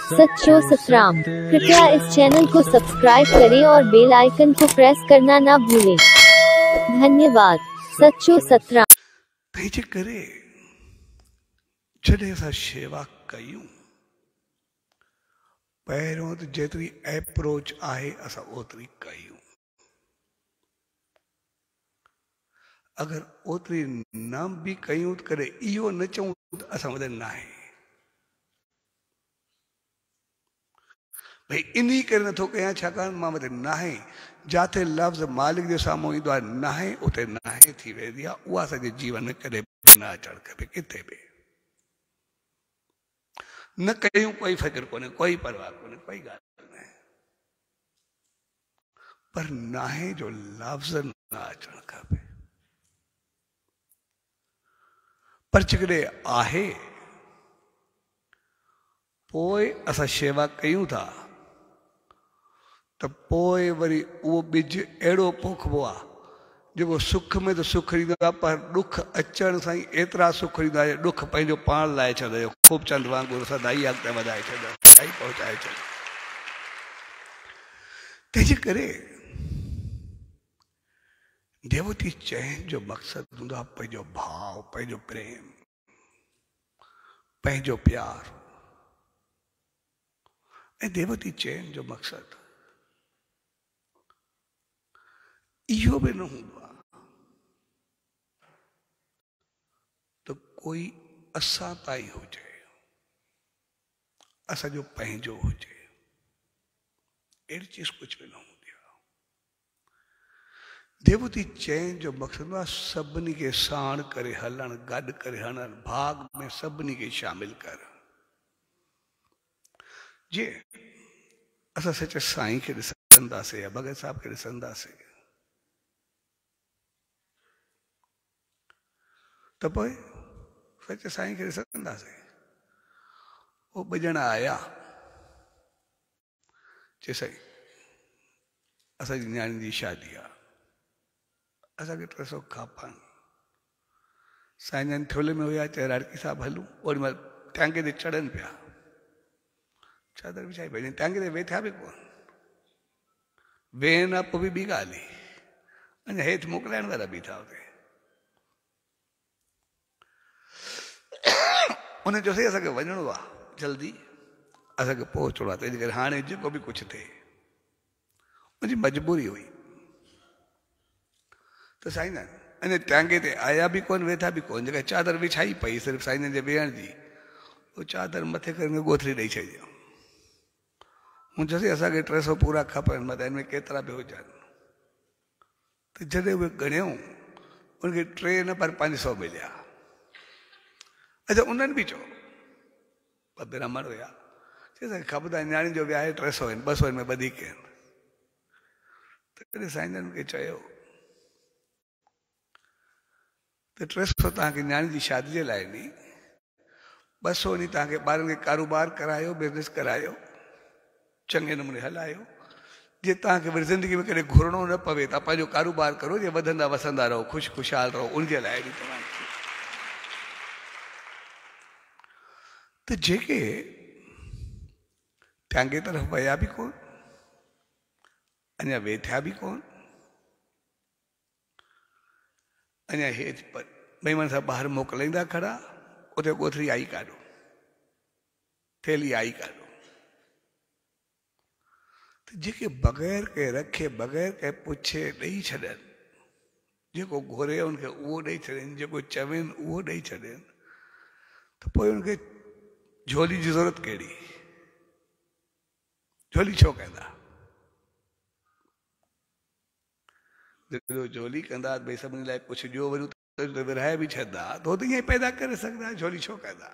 सच्चो सतराम। कृपया इस चैनल को सब्सक्राइब करें और बेल आइकन को प्रेस करना ना भूलें। धन्यवाद। सच्चो सतराम। तंहिंजे करे जॾहिं असां शेवा कयूं पहिरियों त जेतिरी अप्रोच आहे असां ओतिरी कयूं। अगर ओतिरी न बि कयूं त कॾहिं इहो न चऊं त असां वटि न आहे। भई इन्ही करे नथो कयां छाकाणि मां वटि न आहे। जिथे लफ़्ज़ मालिक जे साम्हूं ईंदो आहे न आहे उते न आहे थी वेंदी आहे। उहा असांजे जीवन में कॾहिं बि न अचणु खपे किथे बि। न कयूं कोई फ़िक्र कोन्हे, कोई परवाह कोन्हे, कोई ॻाल्हि न आहे। पर नाहे जो लफ़्ज़ न अचणु खपे। पर जेकॾहिं आहे पोइ असां शेवा कयूं था त पोइ वरी उहो ॿिज अहिड़ो पोखिबो आहे जेको सुख में त सुख ॾींदो आहे पर ॾुख अचण सां ई एतिरा सुख ॾींदो आहे ॾुख पंहिंजो पाण लाइ छॾियो। ख़ूब चंद वांगुरु सदाई अॻिते वधाए छॾियो, सदाई पहुचाए छॾियो। तंहिंजे करे देवती चइण जो मक़सदु हूंदो आहे पंहिंजो भाव, पंहिंजो प्रेम, पंहिंजो प्यार। ऐं देवती चइण जो मक़सदु इहो बि न हूंदो आहे त कोई असां ताईं हुजे, असांजो पंहिंजो हुजे। अहिड़ी चीज कुझु बि न हूंदी आहे। देवती चइण जो मक़सदु आहे सभिनी खे साण करे हलणु, गॾु करे हलणु, भाग में सभिनी खे शामिल कर। जे असां सच साईं खे ॾिसंदासीं या भगत साहब खे ॾिसंदासीं त पोइ सच साईं खे ॾिसंदासीं। वो ॿ ॼणा आया चए साईं असांजी न्याणी जी शादी आहे, असांखे 300 खपनि। साईं जन थोले में हुया, चए राड़की साहब हलूं। ओॾी महिल टांगे ते चढ़नि पिया, चादर विछाई पई, टांगे ते वेठा बि कोन। वेहनि पोइ बि ॿी ॻाल्हि हुई, अञा हेठि मोकिलाइण वारा बीठा हुते। उन चयोसीं असांखे वञिणो आहे जल्दी, असांखे पहुचणो आहे, तंहिंजे करे हाणे जेको बि कुझु थिए। मुंहिंजी मजबूरी हुई त साईं जन अञा टांगे ते आया बि कोन, वेठा बि कोन। जेका चादर विछाई पई सिर्फ़ु साईं जन जे वेहण जी, उहो चादर मथे करे ॻोथरी ॾेई छॾियो। मूं चयोसीं असांखे 300 पूरा खपनि, मतिलबु हिन में केतिरा बि हुजनि। त जॾहिं उहे ॻणियूं उनखे 3 न पर 500 मिलिया। अच्छा उन्हनि बि चयो, ॿ ब्राह्मण हुया, चए असांखे खपंदा न्याणी जो विहाउ 300 आहिनि, 200 में वधीक आहिनि। त कॾहिं साईं जन खे चयो त 300 तव्हांखे न्याणी जी शादी जे लाइ नी, 200 नी तव्हांखे ॿारनि खे कारोबार करायो, बिज़नेस करायो, चङे नमूने हलायो। जे तव्हांखे वरी ज़िंदगी में कॾहिं घुरणो न पवे, तव्हां पंहिंजो कारोबार करो, जे वधंदा वसंदा रहो, ख़ुशि ख़ुशहाल रहो, उनजे लाइ बि तव्हांखे। त जेके टांगे तरफ़ विया बि कोन, अञा वेठा बि कोन, अञा हेठि महिमान सां ॿाहिरि मोकिलींदा खड़ा, उते ॻोथरी आई काॾो, थैली आई काॾो। त जेके बग़ैर कंहिं रखे, बग़ैर कंहिं पुछे ॾेई छॾनि, जेको घुरे उनखे उहो ॾेई छॾनि, जेको चवनि उहो ॾेई छॾनि, त पोइ उनखे झोली जी ज़रूरत कहिड़ी? झोली छो कंदा? झोली कंदा भई सभिनी लाइ कुझु ॾियो, वरी त विरहाए बि छॾंदा, त हो त ईअं पैदा करे सघंदा। झोली छो कंदा?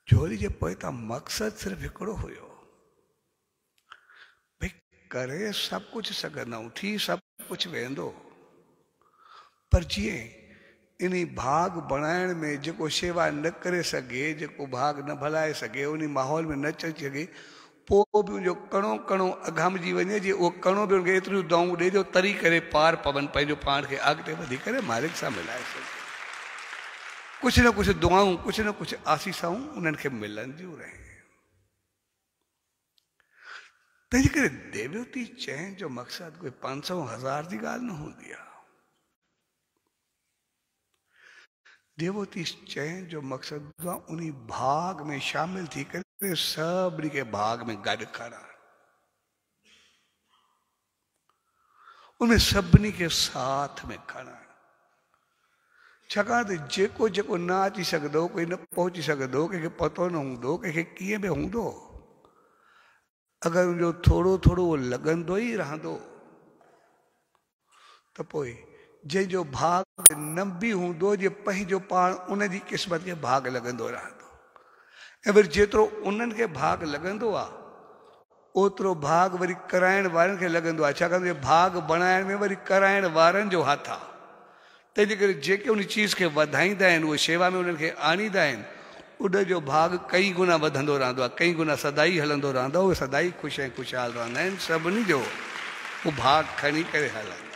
झोली जे पोइतां मक़सदु सिर्फ़ु हिकिड़ो हुयो, भई करे सभु कुझु सघंदा, थी सभु कुझु वेंदो, पर जीअं इन भाग बणाइण में जेको शेवा न करे सघे, जेको भाग न भलाए सघे, उन माहौल में न अची सघे, पोइ बि उनजो कणो कणो अघामिजी वञे, जे उहो कणो बि उनखे एतिरियूं दाऊं ॾे जो तरी करे पार पवनि, पंहिंजो पाण खे अॻिते वधी करे मालिक सां मिलाए सघे। कुछ न कुछ दुआऊं, कुछ न कुछ आसीसाऊं उन्हनि खे मिलंदियूं रहे। तंहिंजे करे देवयोती चइण जो मक़सदु कोई 500-1000 जी ॻाल्हि न हूंदी आहे। देवयोती चइण जो मक़सदु आहे उन भाग में शामिल थी करे सभिनी खे भाग में गॾु करणु, उनमें सभिनी खे साथ में खणणु। छाकाणि त जेको जेको न अची सघंदो, कोई न पहुची सघंदो, कंहिंखे पतो न हूंदो, कंहिंखे कीअं बि हूंदो, अगरि उनजो थोरो थोरो लॻंदो ई रहंदो त पोइ जंहिंजो भाग न बि हूंदो, जे पंहिंजो पाण उनजी क़िस्मत खे भाग लॻंदो रहंदो। ऐं वरी जेतिरो उन्हनि खे भाग लॻंदो आहे ओतिरो भाग वरी कराइण वारनि खे लॻंदो आहे। छाकाणि भाग बणाइण में वरी कराइण वारनि जो हथ आहे। तंहिंजे करे जेके उन चीज़ खे वधाईंदा आहिनि, उहे शेवा में उन्हनि खे आणींदा आहिनि, उन जो भाग कई गुना वधंदो रहंदो आहे, कई गुना सदाई हलंदो रहंदो आहे। उहे सदाई ख़ुशि ऐं ख़ुशहाल रहंदा आहिनि। सभिनी जो उहो भाग खणी करे हलनि।